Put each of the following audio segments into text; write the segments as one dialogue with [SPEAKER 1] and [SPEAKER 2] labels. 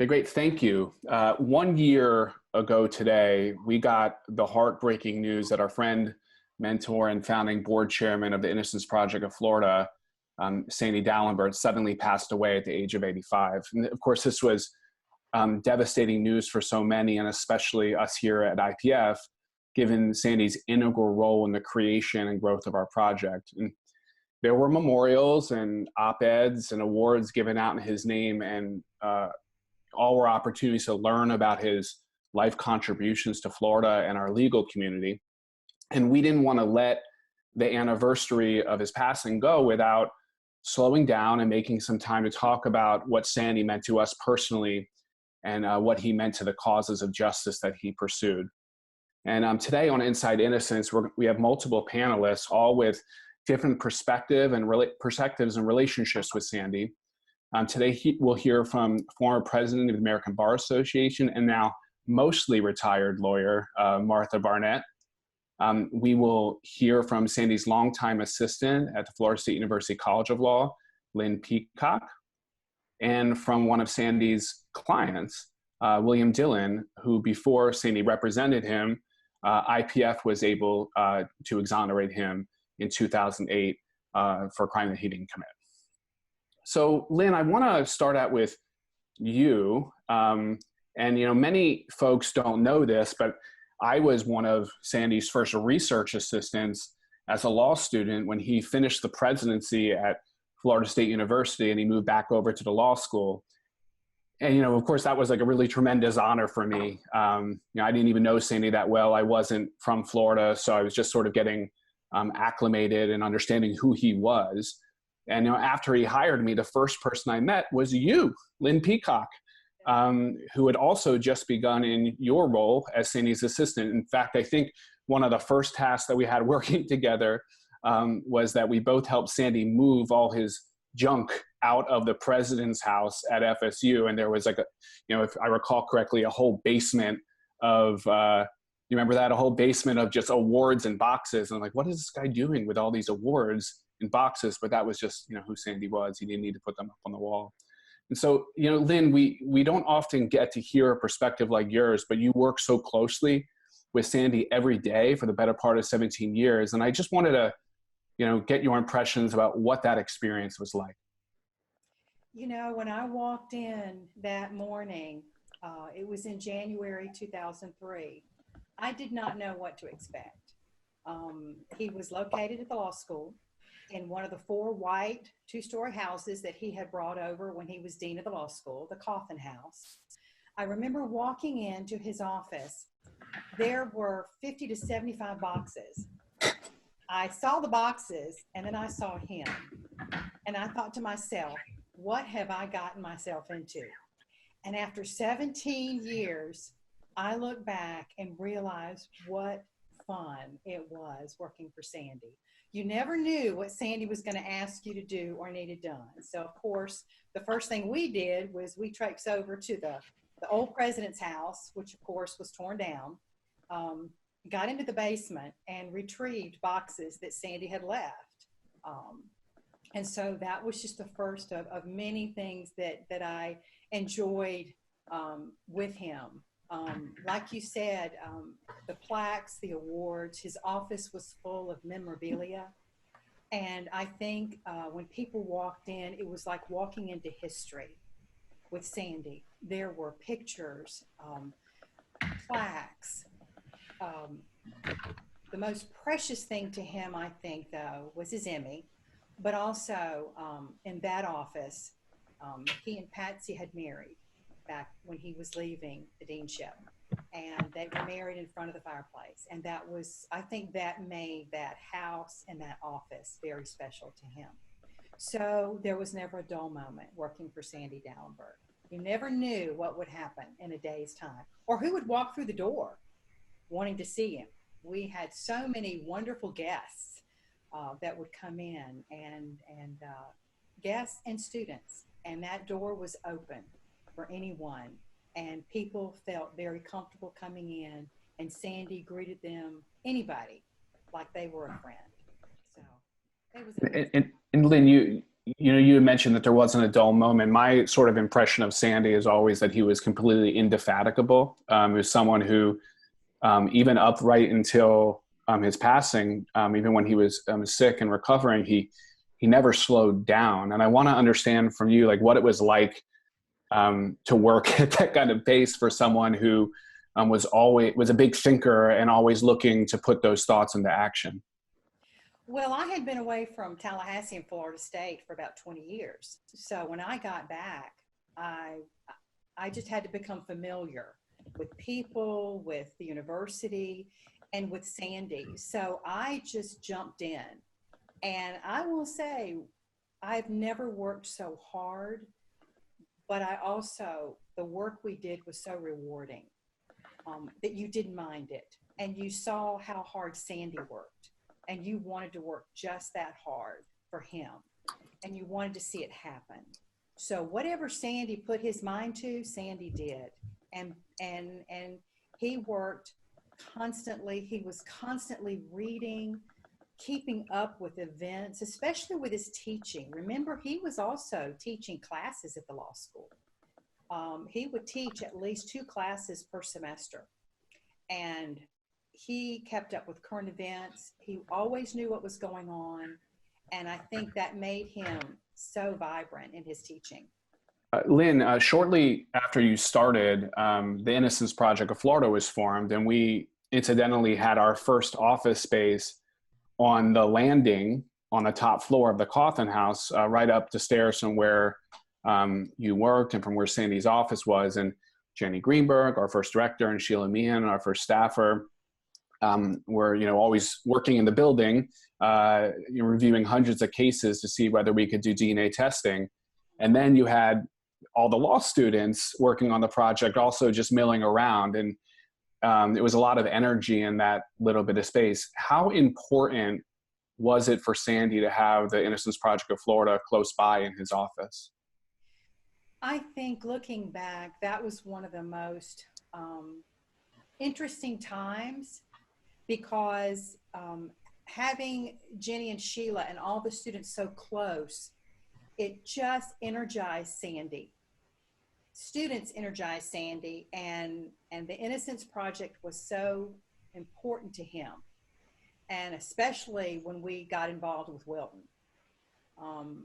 [SPEAKER 1] Okay, great. Thank you. 1 year ago today, we got the heartbreaking news that our friend, mentor, and founding board chairman of the Innocence Project of Florida, Sandy Dallenberg, suddenly passed away at the age of 85. And of course, this was devastating news for so many, and especially us here at IPF, given Sandy's integral role in the creation and growth of our project. And there were memorials and op-eds and awards given out in his name, and all were opportunities to learn about his life contributions to Florida and our legal community. And we didn't want to let the anniversary of his passing go without slowing down and making some time to talk about what Sandy meant to us personally and what he meant to the causes of justice that he pursued. And today on Inside Innocence, we have multiple panelists, all with different perspectives and relationships with Sandy. Today, we'll hear from former president of the American Bar Association and now mostly retired lawyer, Martha Barnett. We will hear from Sandy's longtime assistant at the Florida State University College of Law, Lynn Peacock, and from one of Sandy's clients, William Dillon, who before Sandy represented him, IPF was able to exonerate him in 2008 for a crime that he didn't commit. So, Lynn, I want to start out with you. And, many folks don't know this, but I was one of Sandy's first research assistants as a law student when he finished the presidency at Florida State University and he moved back over to the law school. And, of course, that was like a really tremendous honor for me. I didn't even know Sandy that well. I wasn't from Florida, so I was just sort of getting acclimated and understanding who he was. And after he hired me, the first person I met was you, Lynn Peacock, who had also just begun in your role as Sandy's assistant. In fact, I think one of the first tasks that we had working together was that we both helped Sandy move all his junk out of the president's house at FSU. And there was like if I recall correctly, a whole basement of, you remember that? A whole basement of just awards and boxes. And I'm like, what is this guy doing with all these awards in boxes? But that was just, who Sandy was. He didn't need to put them up on the wall. And so, Lynn, we don't often get to hear a perspective like yours, but you work so closely with Sandy every day for the better part of 17 years. And I just wanted to, get your impressions about what that experience was like.
[SPEAKER 2] When I walked in that morning, it was in January 2003, I did not know what to expect. He was located at the law school in one of the 4 white 2-story houses that he had brought over when he was dean of the law school, the Coffin House. I remember walking into his office. There were 50 to 75 boxes. I saw the boxes and then I saw him. And I thought to myself, what have I gotten myself into? And after 17 years, I look back and realize what fun it was working for Sandy. You never knew what Sandy was going to ask you to do or needed done. So, of course, the first thing we did was we traipsed over to the old president's house, which, of course, was torn down, got into the basement and retrieved boxes that Sandy had left. And so that was just the first of many things that I enjoyed with him. Like you said, the plaques, the awards, his office was full of memorabilia. And I think when people walked in, it was like walking into history with Sandy. There were pictures, plaques. The most precious thing to him, I think, though, was his Emmy. But also in that office, he and Patsy had married back when he was leaving the deanship. And they were married in front of the fireplace. And that was, I think that made that house and that office very special to him. So there was never a dull moment working for Sandy Dallenberg. You never knew what would happen in a day's time or who would walk through the door wanting to see him. We had so many wonderful guests that would come in and guests and students. And that door was open for anyone. And people felt very comfortable coming in, and Sandy greeted them, anybody, like they were a friend. So it was.
[SPEAKER 1] And Lynn, You had mentioned that there wasn't a dull moment. My sort of impression of Sandy is always that he was completely indefatigable. He was someone who, even upright until his passing, even when he was sick and recovering, he never slowed down. And I want to understand from you, like, what it was like to work at that kind of pace for someone who was a big thinker and always looking to put those thoughts into action.
[SPEAKER 2] Well, I had been away from Tallahassee and Florida State for about 20 years. So when I got back, I I just had to become familiar with people, with the university, and with Sandy. So I just jumped in. And I will say, I've never worked so hard, but I also, the work we did was so rewarding that you didn't mind it. And you saw how hard Sandy worked, and you wanted to work just that hard for him, and you wanted to see it happen. So whatever Sandy put his mind to, Sandy did. And he worked constantly. He was constantly reading, keeping up with events, especially with his teaching. Remember, he was also teaching classes at the law school. He would teach at least 2 classes per semester. And he kept up with current events. He always knew what was going on. And I think that made him so vibrant in his teaching.
[SPEAKER 1] Lynn, shortly after you started, the Innocence Project of Florida was formed, and we incidentally had our first office space on the landing on the top floor of the Coffin House, right up the stairs from where you worked and from where Sandy's office was. And Jenny Greenberg, our first director, and Sheila Meehan, our first staffer, were always working in the building, reviewing hundreds of cases to see whether we could do DNA testing. And then you had all the law students working on the project also just milling around. And it was a lot of energy in that little bit of space. How important was it for Sandy to have the Innocence Project of Florida close by in his office?
[SPEAKER 2] I think looking back, that was one of the most interesting times because having Jenny and Sheila and all the students so close, it just energized Sandy. Students energized Sandy, and the Innocence Project was so important to him, and especially when we got involved with Wilton.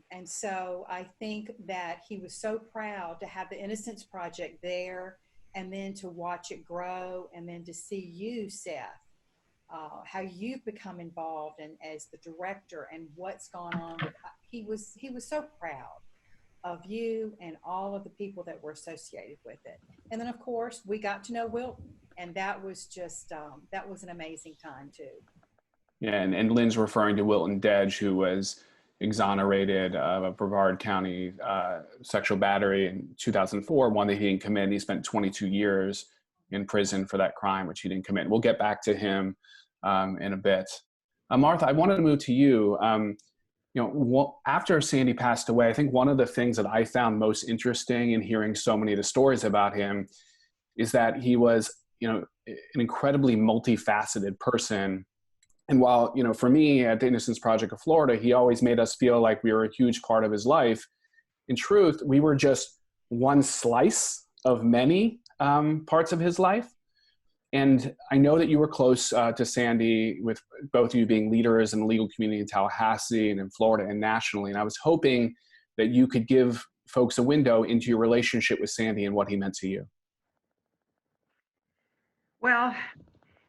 [SPEAKER 2] And so I think that he was so proud to have the Innocence Project there, and then to watch it grow, and then to see you, Seth, how you've become involved and as the director and what's gone on. He was so proud of you and all of the people that were associated with it. And then of course we got to know Wilton, and that was just that was an amazing time too.
[SPEAKER 1] Yeah, and Lynn's referring to Wilton Dedge, who was exonerated of a Brevard County sexual battery in 2004, one that he didn't commit. He spent 22 years in prison for that crime, which he didn't commit. We'll get back to him in a bit. Martha, I wanted to move to you. After Sandy passed away, I think one of the things that I found most interesting in hearing so many of the stories about him is that he was, an incredibly multifaceted person. And while, for me at the Innocence Project of Florida, he always made us feel like we were a huge part of his life. In truth, we were just one slice of many parts of his life. And I know that you were close to Sandy, with both of you being leaders in the legal community in Tallahassee and in Florida and nationally. And I was hoping that you could give folks a window into your relationship with Sandy and what he meant to you.
[SPEAKER 3] Well,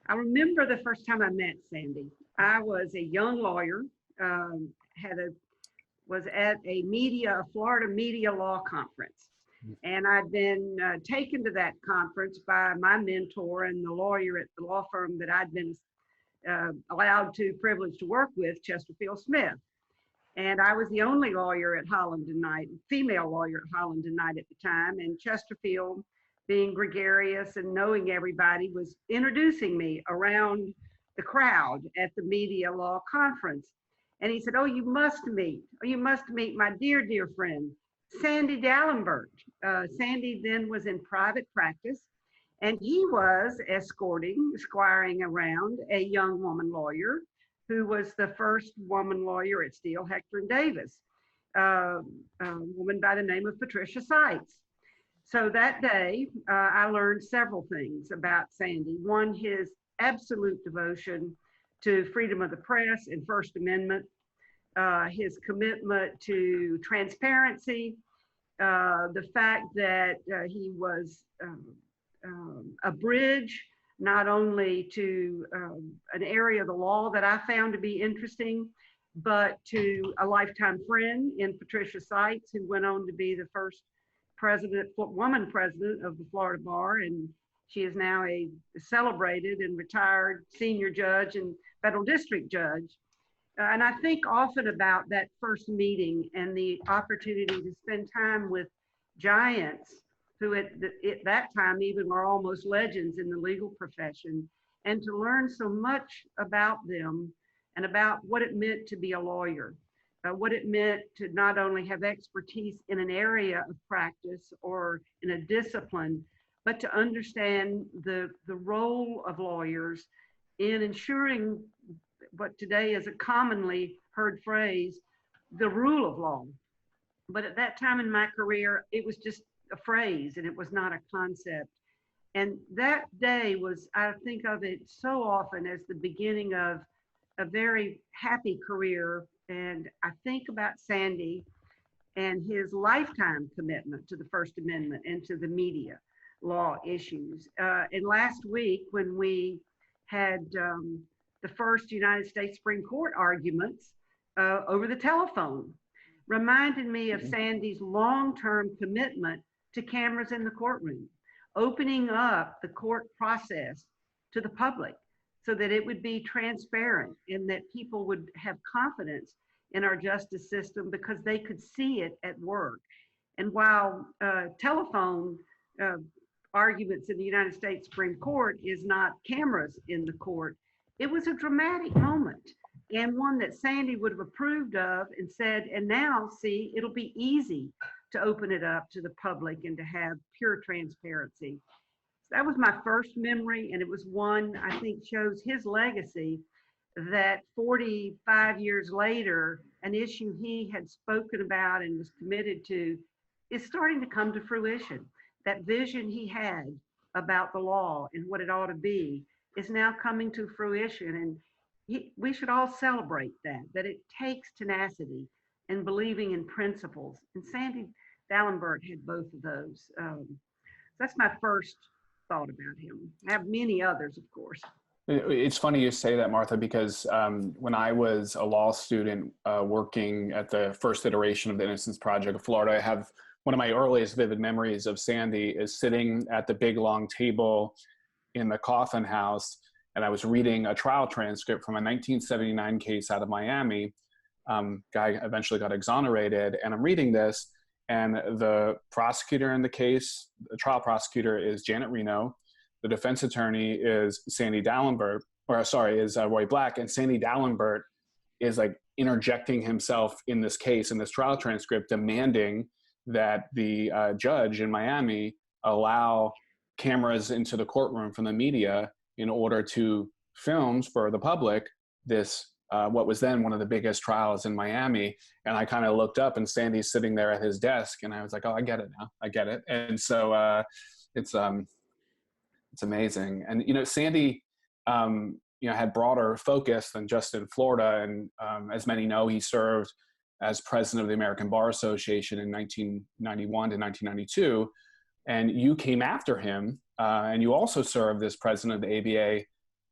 [SPEAKER 3] I remember the first time I met Sandy. I was a young lawyer, was at a Florida media law conference. And I'd been taken to that conference by my mentor and the lawyer at the law firm that I'd been privileged to work with, Chesterfield Smith. And I was the only lawyer at Holland and Knight, female lawyer at Holland and Knight at the time. And Chesterfield, being gregarious and knowing everybody, was introducing me around the crowd at the media law conference. And he said, you must meet my dear, dear friend, Sandy Dallenberg. Sandy then was in private practice, and he was squiring around a young woman lawyer who was the first woman lawyer at Steele, Hector, and Davis. a woman by the name of Patricia Seitz. So that day, I learned several things about Sandy. One, his absolute devotion to freedom of the press and First Amendment, his commitment to transparency, the fact that he was a bridge not only to an area of the law that I found to be interesting, but to a lifetime friend in Patricia Seitz, who went on to be the first woman president of the Florida Bar, and she is now a celebrated and retired senior judge and federal district judge. And I think often about that first meeting and the opportunity to spend time with giants who at that time even were almost legends in the legal profession, and to learn so much about them and about what it meant to be a lawyer, what it meant to not only have expertise in an area of practice or in a discipline, but to understand the role of lawyers in ensuring what today is a commonly heard phrase, the rule of law. But at that time in my career, it was just a phrase and it was not a concept. And that day was, I think of it so often as the beginning of a very happy career. And I think about Sandy and his lifetime commitment to the First Amendment and to the media law issues. And last week, when we had the first United States Supreme Court arguments over the telephone, reminded me of Sandy's long-term commitment to cameras in the courtroom, opening up the court process to the public so that it would be transparent and that people would have confidence in our justice system because they could see it at work. And while telephone arguments in the United States Supreme Court is not cameras in the court, it was a dramatic moment and one that Sandy would have approved of and said, and now see, it'll be easy to open it up to the public and to have pure transparency. So that was my first memory, and it was one I think shows his legacy, that 45 years later, an issue he had spoken about and was committed to is starting to come to fruition. That vision he had about the law and what it ought to be is now coming to fruition. And we should all celebrate that it takes tenacity and believing in principles. And Sandy Dallenberg had both of those. That's my first thought about him. I have many others, of course.
[SPEAKER 1] It's funny you say that, Martha, because when I was a law student working at the first iteration of the Innocence Project of Florida, I have one of my earliest vivid memories of Sandy is sitting at the big long table in the Coffin House, and I was reading a trial transcript from a 1979 case out of Miami. Guy eventually got exonerated, and I'm reading this, and the prosecutor in the case, the trial prosecutor, is Janet Reno. The defense attorney is Sandy Dallenberg, is Roy Black, and Sandy Dallenberg is like interjecting himself in this case, in this trial transcript, demanding that the judge in Miami allow cameras into the courtroom from the media in order to film for the public this, what was then one of the biggest trials in Miami. And I kind of looked up and Sandy's sitting there at his desk and I was like, oh, I get it now. I get it. And so it's amazing. And, Sandy, had broader focus than just in Florida. And as many know, he served as president of the American Bar Association in 1991 to 1992. And you came after him, and you also served as president of the ABA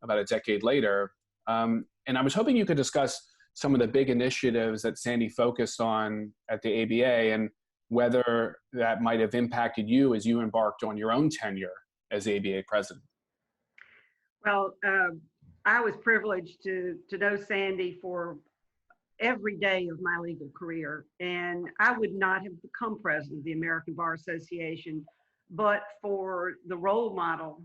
[SPEAKER 1] about a decade later. And I was hoping you could discuss some of the big initiatives that Sandy focused on at the ABA and whether that might have impacted you as you embarked on your own tenure as ABA president.
[SPEAKER 3] Well, I was privileged to know Sandy for every day of my legal career, and I would not have become president of the American Bar Association but for the role model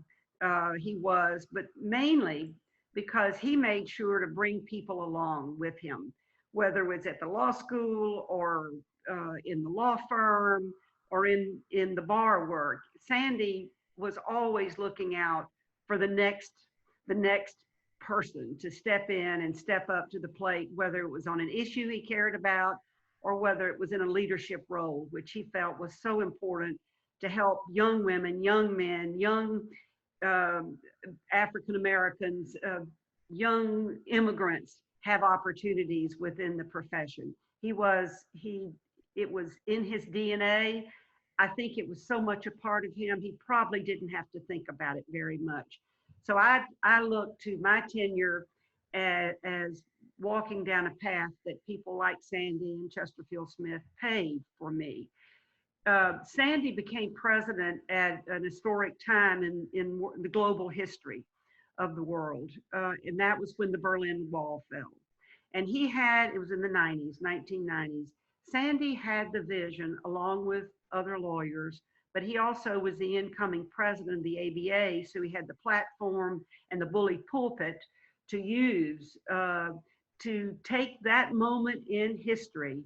[SPEAKER 3] he was, but mainly because he made sure to bring people along with him, whether it was at the law school or in the law firm or in the bar work. Sandy was always looking out for the next person to step in and step up to the plate, whether it was on an issue he cared about or whether it was in a leadership role, which he felt was so important to help young women, young men, young African Americans, young immigrants have opportunities within the profession. It was in his DNA. I think it was so much a part of him, he probably didn't have to think about it very much. So I look to my tenure as walking down a path that people like Sandy and Chesterfield Smith paved for me. Sandy became president at an historic time in the global history of the world, and that was when the Berlin Wall fell. And it was in the 90s, 1990s. Sandy had the vision along with other lawyers, but he also was the incoming president of the ABA, so he had the platform and the bully pulpit to use to take that moment in history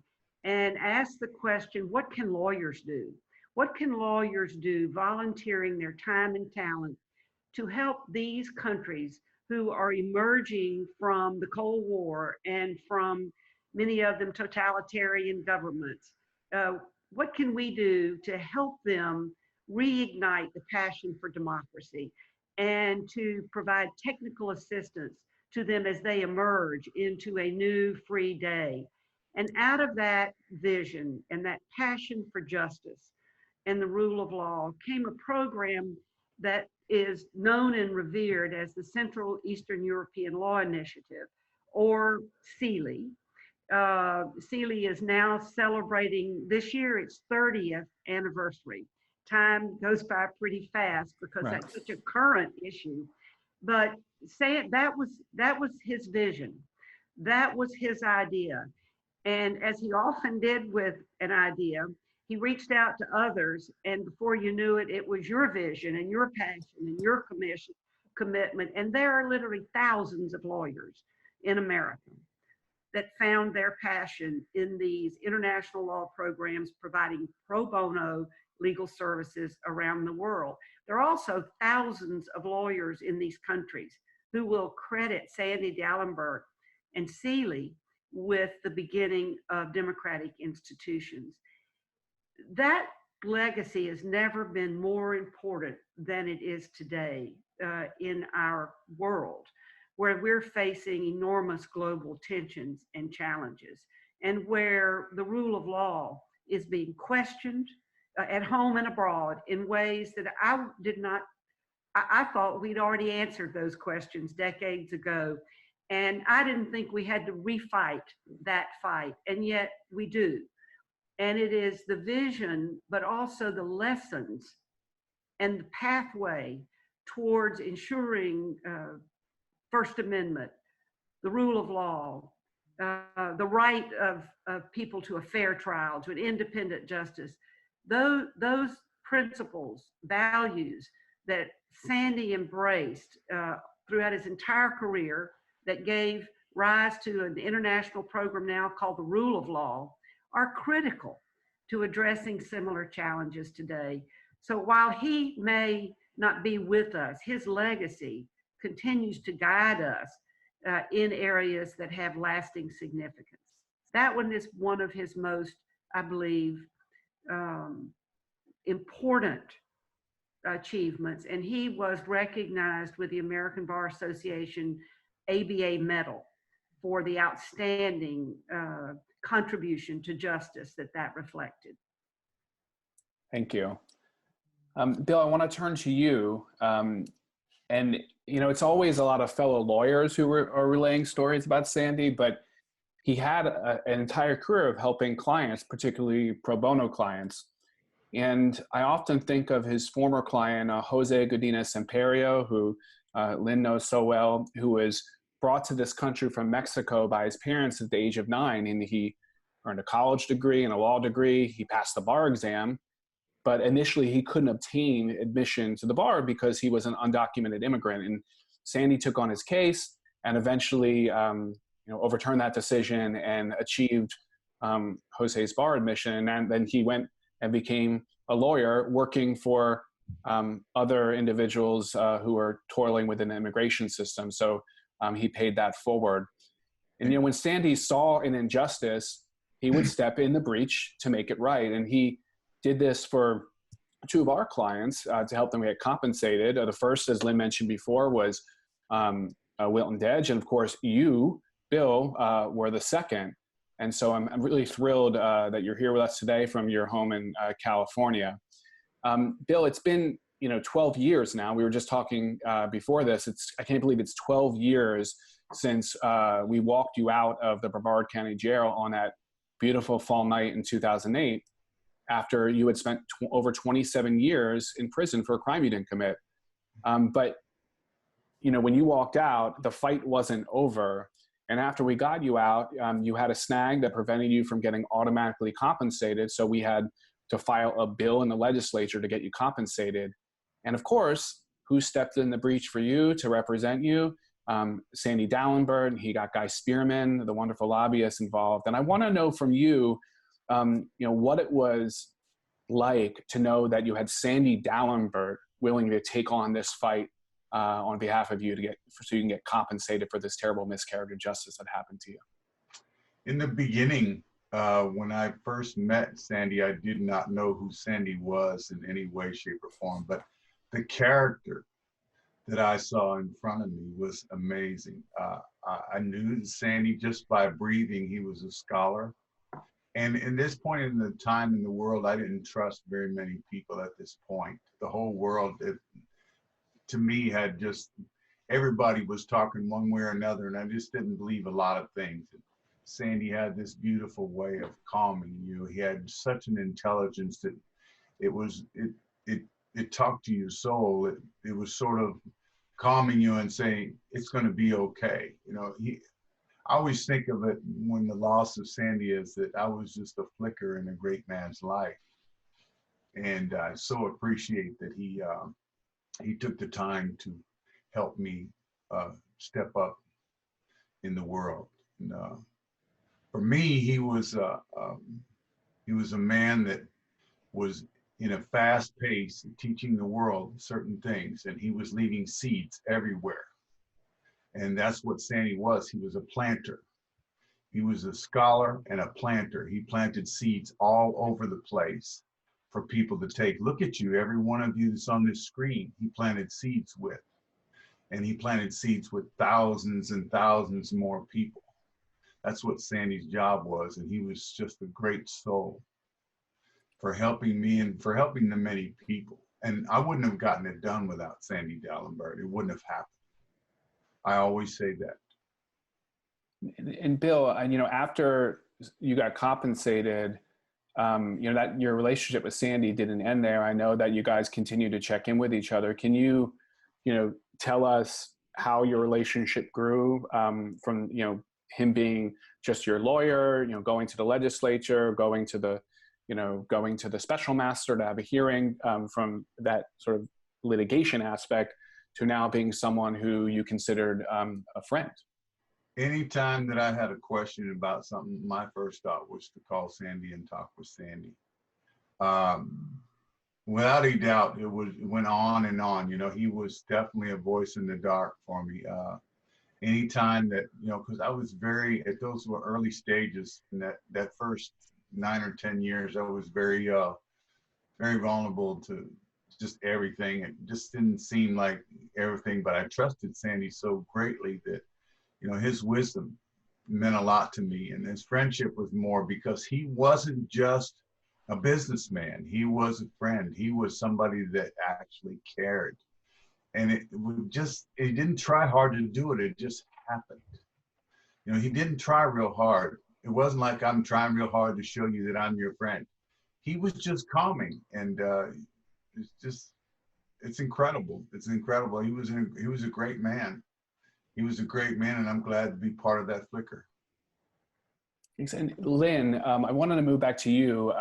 [SPEAKER 3] and ask the question, what can lawyers do? What can lawyers do volunteering their time and talent to help these countries who are emerging from the Cold War and from many of them totalitarian governments? What can we do to help them reignite the passion for democracy and to provide technical assistance to them as they emerge into a new free day? And out of that vision and that passion for justice and the rule of law came a program that is known and revered as the Central Eastern European Law Initiative, or CELI. CELI is now celebrating this year its 30th anniversary. Time goes by pretty fast because
[SPEAKER 1] Right.
[SPEAKER 3] that's such a current issue. But that was his vision. That was his idea. And as he often did with an idea, he reached out to others, and before you knew it, it was your vision and your passion and your commitment. And there are literally thousands of lawyers in America that found their passion in these international law programs providing pro bono legal services around the world. There are also thousands of lawyers in these countries who will credit Sandy Dallenberg and CELI with the beginning of democratic institutions. That legacy has never been more important than it is today in our world, where we're facing enormous global tensions and challenges, and where the rule of law is being questioned at home and abroad in ways that I thought we'd already answered those questions decades ago. And I didn't think we had to refight that fight, and yet we do. And it is the vision, but also the lessons and the pathway towards ensuring First Amendment, the rule of law, the right of people to a fair trial, to an independent justice. Those principles, values that Sandy embraced throughout his entire career, that gave rise to an international program now called the Rule of Law, are critical to addressing similar challenges today. So while he may not be with us, his legacy continues to guide us in areas that have lasting significance. That one is one of his most, I believe, important achievements, and he was recognized with the American Bar Association ABA Medal for the outstanding contribution to justice that reflected.
[SPEAKER 1] Thank you. Bill, I want to turn to you. And, you know, it's always a lot of fellow lawyers who are relaying stories about Sandy, but he had an entire career of helping clients, particularly pro bono clients. And I often think of his former client, Jose Godinez Semperio, who Lynn knows so well, who was brought to this country from Mexico by his parents at the age of 9. And he earned a college degree and a law degree. He passed the bar exam. But initially, he couldn't obtain admission to the bar because he was an undocumented immigrant. And Sandy took on his case and eventually overturned that decision and achieved Jose's bar admission. And then he went and became a lawyer working for other individuals who are toiling within the immigration system. So he paid that forward. And when Sandy saw an injustice, he would step in the breach to make it right. And he did this for two of our clients to help them get compensated. The first, as Lynn mentioned before, was Wilton Dedge. And of course, you, Bill, were the second. And so I'm really thrilled that you're here with us today from your home in California. Bill, it's been 12 years now. We were just talking before this. I can't believe it's 12 years since we walked you out of the Brevard County Jail on that beautiful fall night in 2008, after you had spent over 27 years in prison for a crime you didn't commit. But when you walked out, the fight wasn't over. And after we got you out, you had a snag that prevented you from getting automatically compensated. So we had to file a bill in the legislature to get you compensated. And of course, who stepped in the breach for you to represent you? Sandy Dallenberg. He got Guy Spearman, the wonderful lobbyist, involved. And I want to know from you, what it was like to know that you had Sandy Dallenberg willing to take on this fight on behalf of you so you can get compensated for this terrible miscarriage of justice that happened to you.
[SPEAKER 4] In the beginning, when I first met Sandy, I did not know who Sandy was in any way, shape, or form, but the character that I saw in front of me was amazing. I knew Sandy just by breathing. He was a scholar. And in this point in the time in the world, I didn't trust very many people at this point. The whole world, to me, had just, everybody was talking one way or another, and I just didn't believe a lot of things. Sandy had this beautiful way of calming you. He had such an intelligence that it talked to your soul. It was sort of calming you and saying, it's going to be okay. I always think of it when the loss of Sandy is that I was just a flicker in a great man's life. And I so appreciate that he took the time to help me step up in the world. And, for me, he was a man that was in a fast pace teaching the world certain things, and he was leaving seeds everywhere. And that's what Sandy was. He was a planter. He was a scholar and a planter. He planted seeds all over the place for people to take. Look at you, every one of you that's on this screen, he planted seeds with. And he planted seeds with thousands and thousands more people. That's what Sandy's job was. And he was just a great soul for helping me and for helping the many people. And I wouldn't have gotten it done without Sandy Dallenberg. It wouldn't have happened. I always say that.
[SPEAKER 1] And Bill, after you got compensated, that your relationship with Sandy didn't end there. I know that you guys continue to check in with each other. Can you, tell us how your relationship grew from, him being just your lawyer, going to the legislature, going to the special master to have a hearing, from that sort of litigation aspect to now being someone who you considered a friend?
[SPEAKER 4] Anytime that I had a question about something, my first thought was to call Sandy and talk with Sandy. Without a doubt, it went on and on. He was definitely a voice in the dark for me. Anytime that, because I was at those were early stages, in that first 9 or 10 years, I was very, very vulnerable to just everything. It just didn't seem like everything, but I trusted Sandy so greatly that, his wisdom meant a lot to me. And his friendship was more because he wasn't just a businessman. He was a friend. He was somebody that actually cared. And he didn't try hard to do it. It just happened. He didn't try real hard. It wasn't like I'm trying real hard to show you that I'm your friend. He was just calming. And it's incredible. It's incredible. He was a great man. He was a great man, and I'm glad to be part of that flicker.
[SPEAKER 1] Thanks. And Lynn, I wanted to move back to you.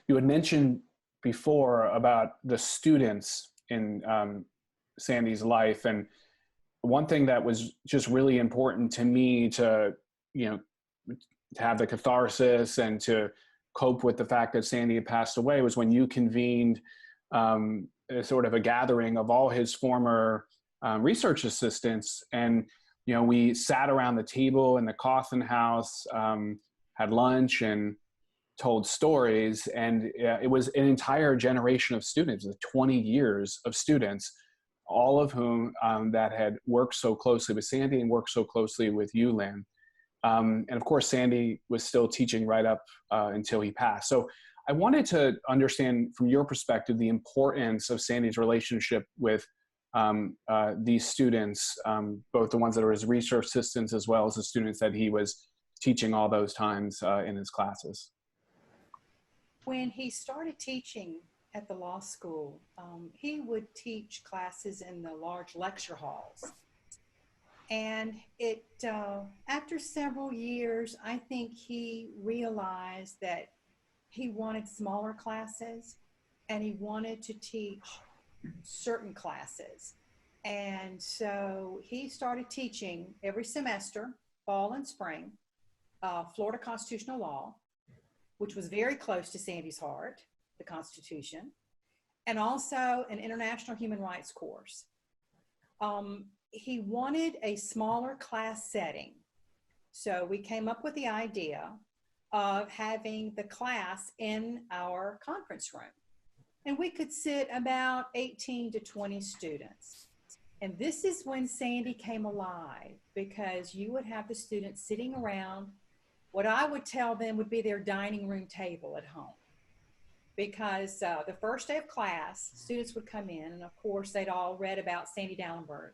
[SPEAKER 1] You had mentioned before about the students in Sandy's life. And one thing that was just really important to me to have the catharsis and to cope with the fact that Sandy had passed away was when you convened sort of a gathering of all his former research assistants. And, we sat around the table in the Coffin House, had lunch and told stories. And it was an entire generation of students, 20 years of students, all of whom that had worked so closely with Sandy and worked so closely with you, Lynn. And of course, Sandy was still teaching right up until he passed. So I wanted to understand from your perspective the importance of Sandy's relationship with these students, both the ones that are his research assistants as well as the students that he was teaching all those times in his classes.
[SPEAKER 2] When he started teaching at the law school, he would teach classes in the large lecture halls. And after several years, I think he realized that he wanted smaller classes and he wanted to teach certain classes. And so he started teaching every semester, fall and spring, Florida constitutional law, which was very close to Sandy's heart, the Constitution, and also an international human rights course. He wanted a smaller class setting. So we came up with the idea of having the class in our conference room. And we could sit about 18 to 20 students. And this is when Sandy came alive, because you would have the students sitting around what I would tell them would be their dining room table at home. Because the first day of class, students would come in, and of course they'd all read about Sandy Dallenberg,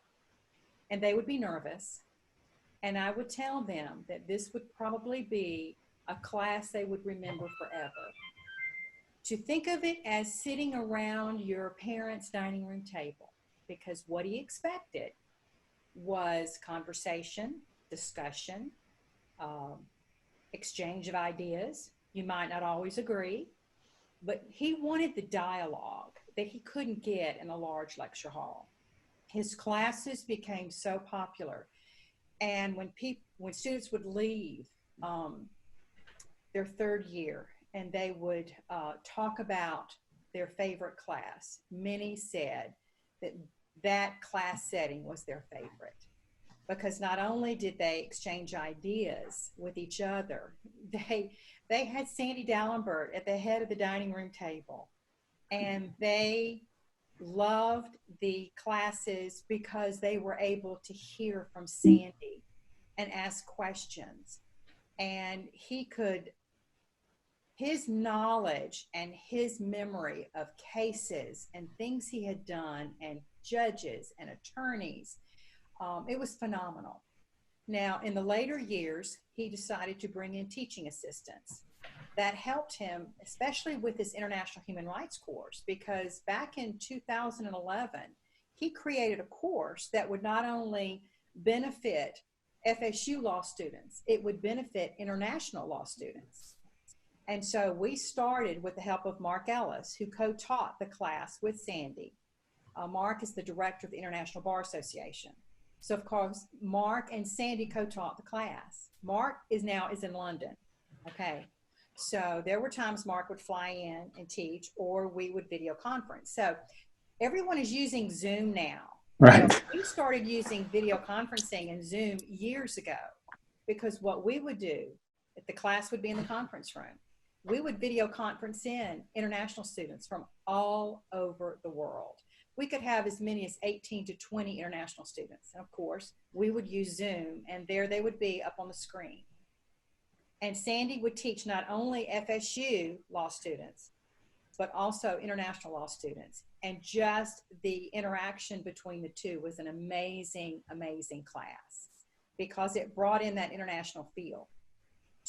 [SPEAKER 2] and they would be nervous. And I would tell them that this would probably be a class they would remember forever. To think of it as sitting around your parents' dining room table, because what he expected was conversation, discussion, exchange of ideas. You might not always agree, but he wanted the dialogue that he couldn't get in a large lecture hall. His classes became so popular. And when students would leave their third year and they would talk about their favorite class, many said that that class setting was their favorite. Because not only did they exchange ideas with each other, they had Sandy Dallenberg at the head of the dining room table. And they loved the classes because they were able to hear from Sandy and ask questions. And his knowledge and his memory of cases and things he had done and judges and attorneys, it was phenomenal. Now, in the later years, he decided to bring in teaching assistants. That helped him, especially with his international human rights course, because back in 2011, he created a course that would not only benefit FSU law students, it would benefit international law students. And so we started with the help of Mark Ellis, who co-taught the class with Sandy. Mark is the director of the International Bar Association. So of course, Mark and Sandy co-taught the class. Mark is in London, okay? So there were times Mark would fly in and teach, or we would video conference. So everyone is using Zoom now.
[SPEAKER 1] Right.
[SPEAKER 2] So we started using video conferencing and Zoom years ago, because what we would do, if the class would be in the conference room, we would video conference in international students from all over the world. We could have as many as 18 to 20 international students. And of course, we would use Zoom, and there they would be up on the screen. And Sandy would teach not only FSU law students, but also international law students. And just the interaction between the two was an amazing, amazing class, because it brought in that international feel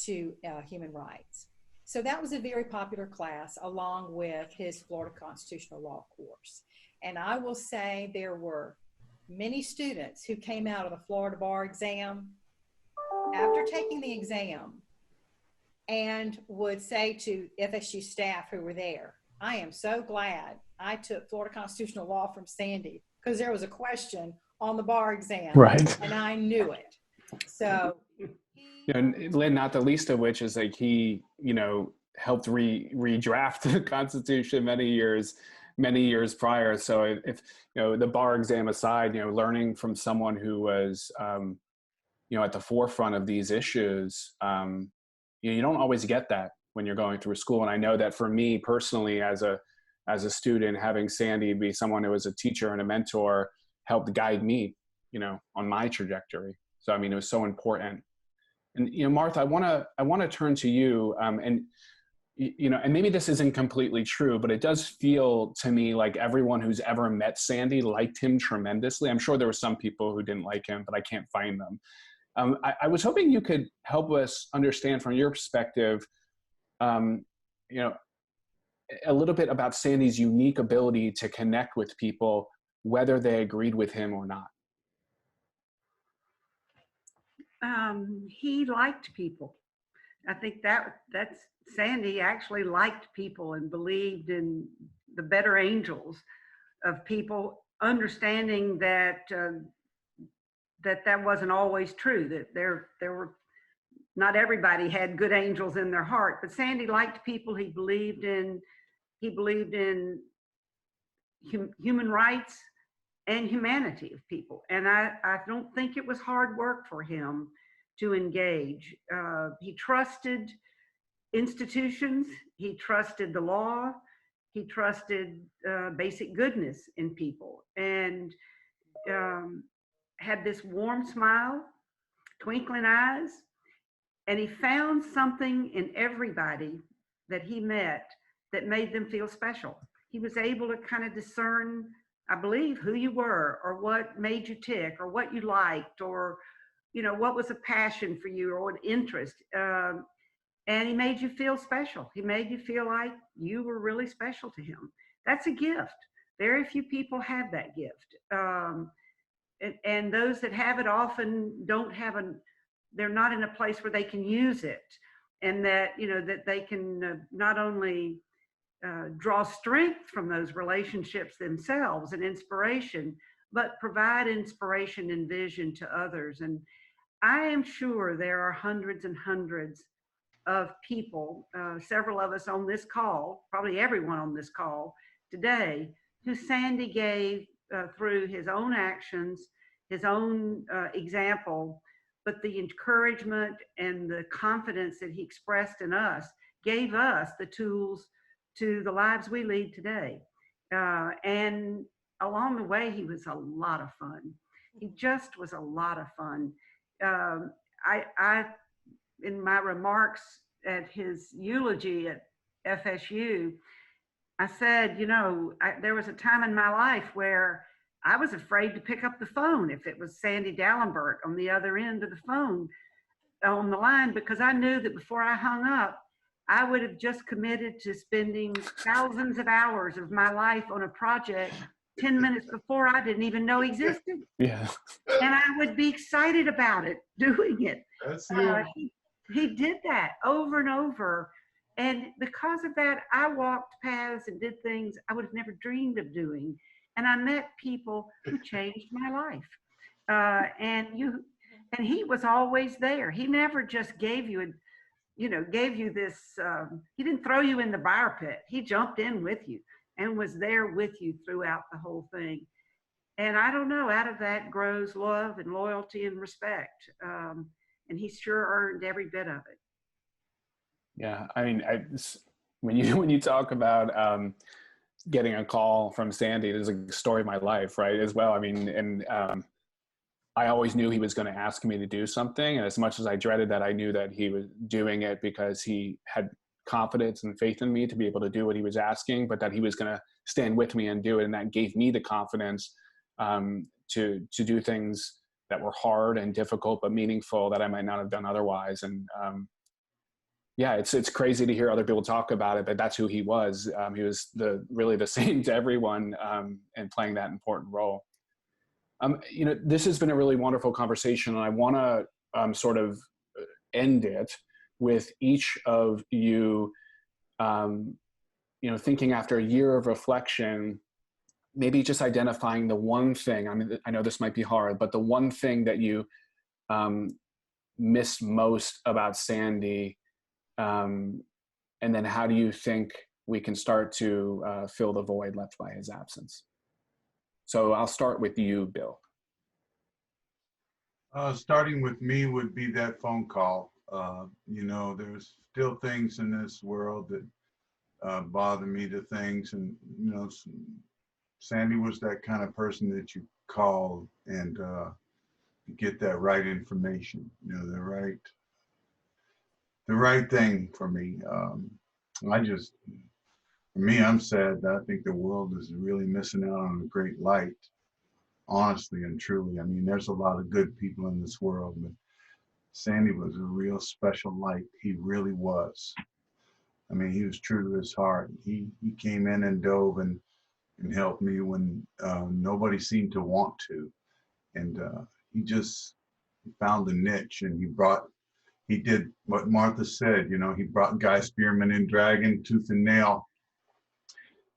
[SPEAKER 2] to human rights. So that was a very popular class, along with his Florida constitutional law course. And I will say there were many students who came out of the Florida bar exam after taking the exam and would say to FSU staff who were there, I am so glad I took Florida constitutional law from Sandy, because there was a question on the bar exam,
[SPEAKER 1] Right.
[SPEAKER 2] and I knew it. So
[SPEAKER 1] and Lynn, not the least of which is like he, helped redraft the Constitution many years prior. So if the bar exam aside, learning from someone who was at the forefront of these issues, you don't always get that when you're going through school. And I know that for me personally, as a student, having Sandy be someone who was a teacher and a mentor helped guide me, on my trajectory. So, I mean, it was so important. And, Martha, I want to turn to you, and maybe this isn't completely true, but it does feel to me like everyone who's ever met Sandy liked him tremendously. I'm sure there were some people who didn't like him, but I can't find them. I was hoping you could help us understand from your perspective, a little bit about Sandy's unique ability to connect with people, whether they agreed with him or not.
[SPEAKER 3] He liked people. I think that's Sandy actually liked people and believed in the better angels of people, understanding that that wasn't always true, that there were, not everybody had good angels in their heart, but Sandy liked people. He believed in human rights and humanity of people. And I don't think it was hard work for him to engage. He trusted institutions, he trusted the law, he trusted basic goodness in people, and had this warm smile, twinkling eyes, and he found something in everybody that he met that made them feel special. He was able to kind of discern, I believe, who you were, or what made you tick, or what you liked, or what was a passion for you, or what interest. And he made you feel special. He made you feel like you were really special to him. That's a gift. Very few people have that gift. And those that have it often don't have they're not in a place where they can use it. And that, that they can not only draw strength from those relationships themselves and inspiration, but provide inspiration and vision to others. And I am sure there are hundreds and hundreds of people, several of us on this call, probably everyone on this call today, who Sandy gave through his own actions, his own example, but the encouragement and the confidence that he expressed in us gave us the tools to the lives we lead today. And along the way, he was a lot of fun. He just was a lot of fun. I in my remarks at his eulogy at FSU, I said, there was a time in my life where I was afraid to pick up the phone if it was Sandy Dallenbert on the other end of the phone on the line, because I knew that before I hung up, I would have just committed to spending thousands of hours of my life on a project 10 minutes before I didn't even know existed.
[SPEAKER 1] Yeah.
[SPEAKER 3] And I would be excited about it, doing it.
[SPEAKER 4] That's it.
[SPEAKER 3] He did that over and over. And because of that, I walked paths and did things I would have never dreamed of doing. And I met people who changed my life. And he was always there. He never just gave you this, he didn't throw you in the fire pit. He jumped in with you and was there with you throughout the whole thing. And I don't know, out of that grows love and loyalty and respect. And he sure earned every bit of it.
[SPEAKER 1] Yeah, I mean, when you talk about getting a call from Sandy, there's a story of my life, right, as well. I mean, and I always knew he was going to ask me to do something. And as much as I dreaded that, I knew that he was doing it because he had confidence and faith in me to be able to do what he was asking, but that he was going to stand with me and do it. And that gave me the confidence to do things that were hard and difficult, but meaningful, that I might not have done otherwise. And yeah, it's crazy to hear other people talk about it, but that's who he was. He was really the same to everyone, and playing that important role. This has been a really wonderful conversation, and I want to sort of end it with each of you, thinking after a year of reflection, maybe just identifying the one thing. I mean, I know this might be hard, but the one thing that you missed most about Sandy, and then how do you think we can start to fill the void left by his absence? So I'll start with you, Bill.
[SPEAKER 4] Starting with me would be that phone call. You know, there's still things in this world that bother me to things. And, you know, Sandy was that kind of person that you call and get that right information, you know, the right thing for me. I just, for me, I'm sad that I think the world is really missing out on a great light, honestly and truly. I mean, there's a lot of good people in this world, but Sandy was a real special light. He really was. I mean, he was true to his heart. He came in and dove and helped me when nobody seemed to want to. And he just found the niche, and he did what Martha said, you know, he brought Guy Spearman and Dragon tooth and nail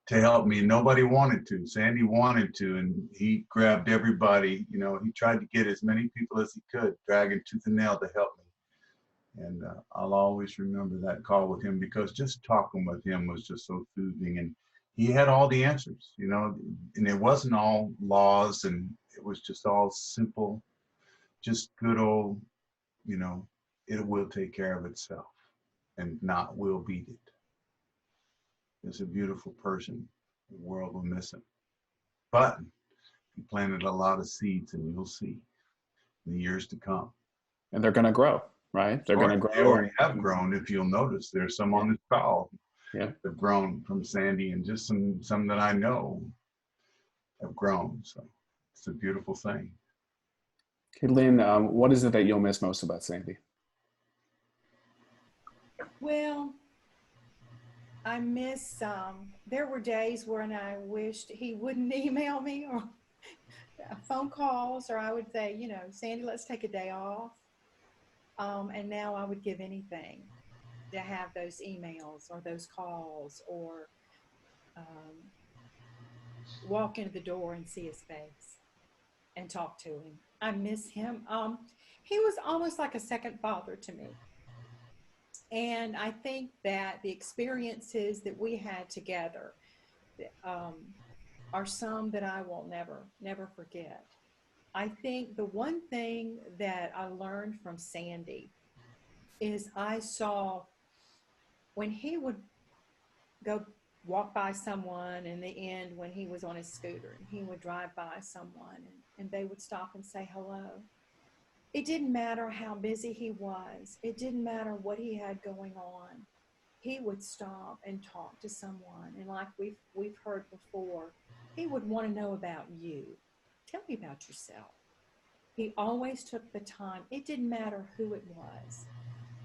[SPEAKER 4] to help me. Nobody wanted to. Sandy wanted to, and he grabbed everybody. You know, he tried to get as many people as he could, Dragon tooth and nail, to help me. And I'll always remember that call with him, because just talking with him was just so soothing. And he had all the answers, you know, and it wasn't all laws, and it was just all simple, just good old, you know, it will take care of itself, and not will beat it. He's a beautiful person. The world will miss him. But he planted a lot of seeds, and you'll see in the years to come.
[SPEAKER 1] And they're going to grow, right? They're going to grow.
[SPEAKER 4] They already have grown. If you'll notice, there's some on this call
[SPEAKER 1] that
[SPEAKER 4] have grown from Sandy, and just some that I know have grown. So it's a beautiful thing.
[SPEAKER 1] Okay, Lynn, what is it that you'll miss most about Sandy?
[SPEAKER 2] Well, I miss, there were days when I wished he wouldn't email me or phone calls, or I would say, you know, Sandy, let's take a day off. And now I would give anything to have those emails or those calls, or walk into the door and see his face and talk to him. I miss him. He was almost like a second father to me. And I think that the experiences that we had together are some that I will never forget. I think the one thing that I learned from Sandy is I saw when he would go walk by someone, in the end, when he was on his scooter, and he would drive by someone and they would stop and say hello. It didn't matter how busy he was. It didn't matter what he had going on. He would stop and talk to someone. And like we've heard before, he would want to know about you. Tell me about yourself. He always took the time. It didn't matter who it was.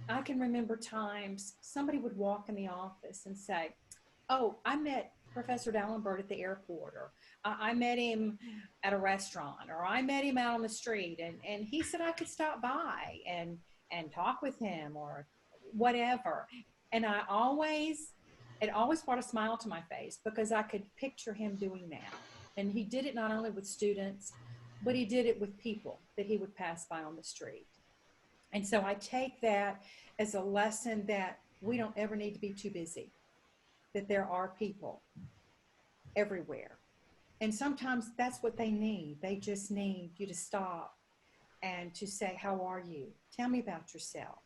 [SPEAKER 2] I can remember times somebody would walk in the office and say, oh, I met Professor Dallenberg at the airport, or I met him at a restaurant, or I met him out on the street, and he said I could stop by and talk with him or whatever. And it always brought a smile to my face, because I could picture him doing that. And he did it not only with students, but he did it with people that he would pass by on the street. And so I take that as a lesson that we don't ever need to be too busy, that there are people everywhere. And sometimes that's what they need. They just need you to stop and to say, how are you? Tell me about yourself.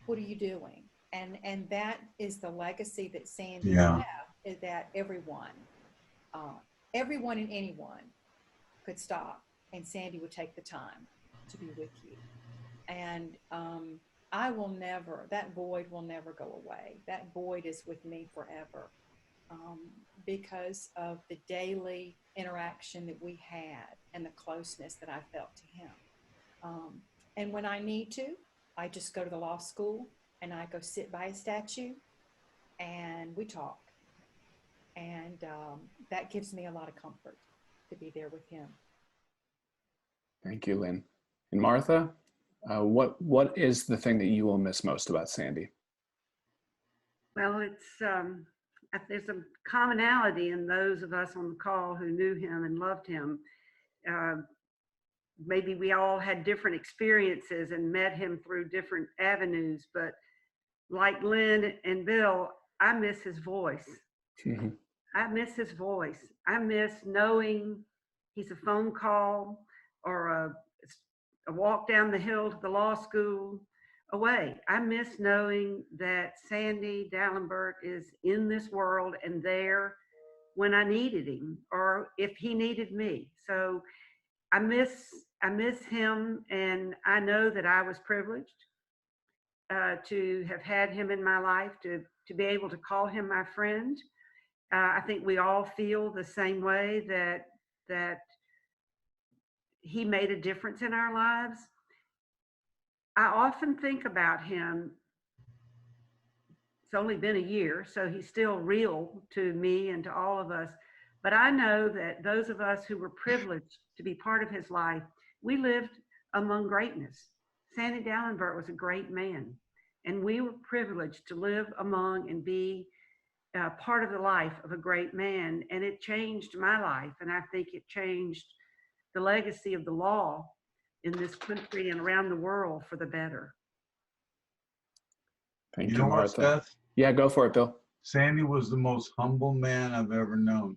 [SPEAKER 2] What are you doing? And that is the legacy that Sandy left, is that everyone and anyone could stop, and Sandy would take the time to be with you. And that void will never go away. That void is with me forever, because of the daily interaction that we had and the closeness that I felt to him. And when I need to, I just go to the law school and I go sit by a statue and we talk. And that gives me a lot of comfort to be there with him.
[SPEAKER 1] Thank you, Lynn. And Martha, what is the thing that you will miss most about Sandy?
[SPEAKER 3] Well, there's a commonality in those of us on the call who knew him and loved him. Maybe we all had different experiences and met him through different avenues, but like Lynn and Bill, I miss his voice.
[SPEAKER 1] Mm-hmm.
[SPEAKER 3] I miss his voice. I miss knowing he's a phone call or a walk down the hill to the law school, away. I miss knowing that Sandy Dallenberg is in this world and there when I needed him or if he needed me. So I miss him, and I know that I was privileged to have had him in my life, to be able to call him my friend. I think we all feel the same way, that he made a difference in our lives. I often think about him. It's only been a year, so he's still real to me and to all of us. But I know that those of us who were privileged to be part of his life, we lived among greatness. Sandy Dallenberg was a great man, and we were privileged to live among and be part of the life of a great man. And it changed my life, and I think it changed the legacy of the law in this country and around the world for the better.
[SPEAKER 1] Thank
[SPEAKER 4] You
[SPEAKER 1] you,
[SPEAKER 4] know what,
[SPEAKER 1] Martha.
[SPEAKER 4] Seth?
[SPEAKER 1] Yeah, go for it, Bill.
[SPEAKER 4] Sandy was the most humble man I've ever known.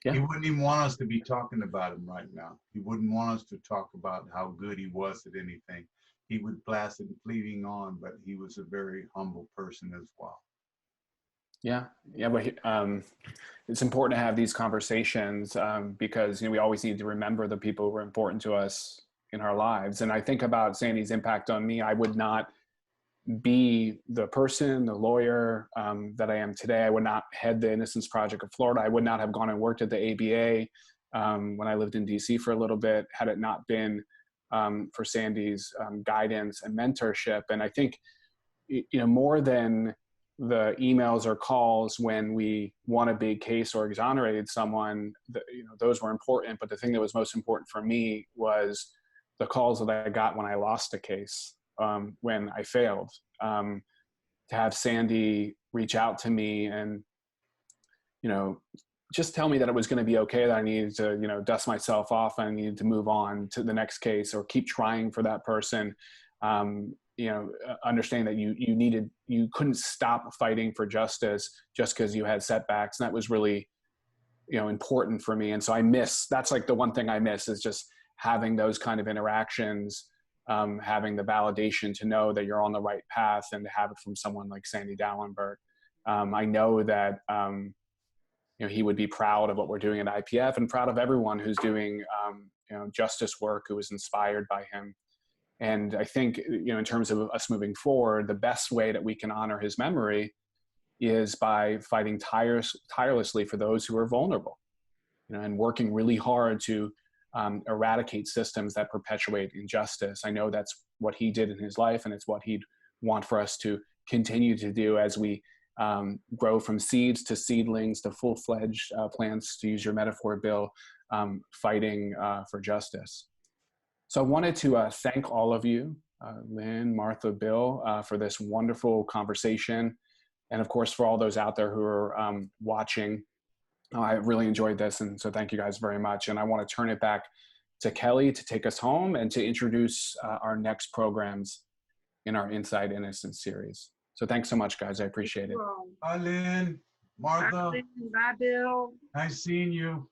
[SPEAKER 1] Yeah.
[SPEAKER 4] He wouldn't even want us to be talking about him right now. He wouldn't want us to talk about how good he was at anything. He would blast it pleading on, but he was a very humble person as well.
[SPEAKER 1] Yeah, but it's important to have these conversations because we always need to remember the people who are important to us in our lives. And I think about Sandy's impact on me. I would not be the person, the lawyer that I am today. I would not head the Innocence Project of Florida. I would not have gone and worked at the ABA when I lived in DC for a little bit, had it not been for Sandy's guidance and mentorship. And I think, more than the emails or calls when we won a big case or exonerated someone, those were important. But the thing that was most important for me was the calls that I got when I lost a case, when I failed. To have Sandy reach out to me and, just tell me that it was going to be okay, that I needed to, dust myself off, and I needed to move on to the next case or keep trying for that person. Understanding that you couldn't stop fighting for justice just because you had setbacks. And that was really, important for me. And so that's like the one thing I miss, is just having those kind of interactions, having the validation to know that you're on the right path, and to have it from someone like Sandy Dallenberg. I know that, he would be proud of what we're doing at IPF, and proud of everyone who's doing, justice work, who was inspired by him. And I think, in terms of us moving forward, the best way that we can honor his memory is by fighting tirelessly for those who are vulnerable, and working really hard to eradicate systems that perpetuate injustice. I know that's what he did in his life, and it's what he'd want for us to continue to do as we grow from seeds to seedlings to full-fledged plants, to use your metaphor, Bill, fighting for justice. So I wanted to thank all of you, Lynn, Martha, Bill, for this wonderful conversation. And of course, for all those out there who are watching. I really enjoyed this, and so thank you guys very much. And I want to turn it back to Kelly to take us home and to introduce our next programs in our Inside Innocence series. So thanks so much, guys. I appreciate it.
[SPEAKER 4] Bye, Lynn. Martha.
[SPEAKER 3] Bye, Bill.
[SPEAKER 4] Nice seeing you.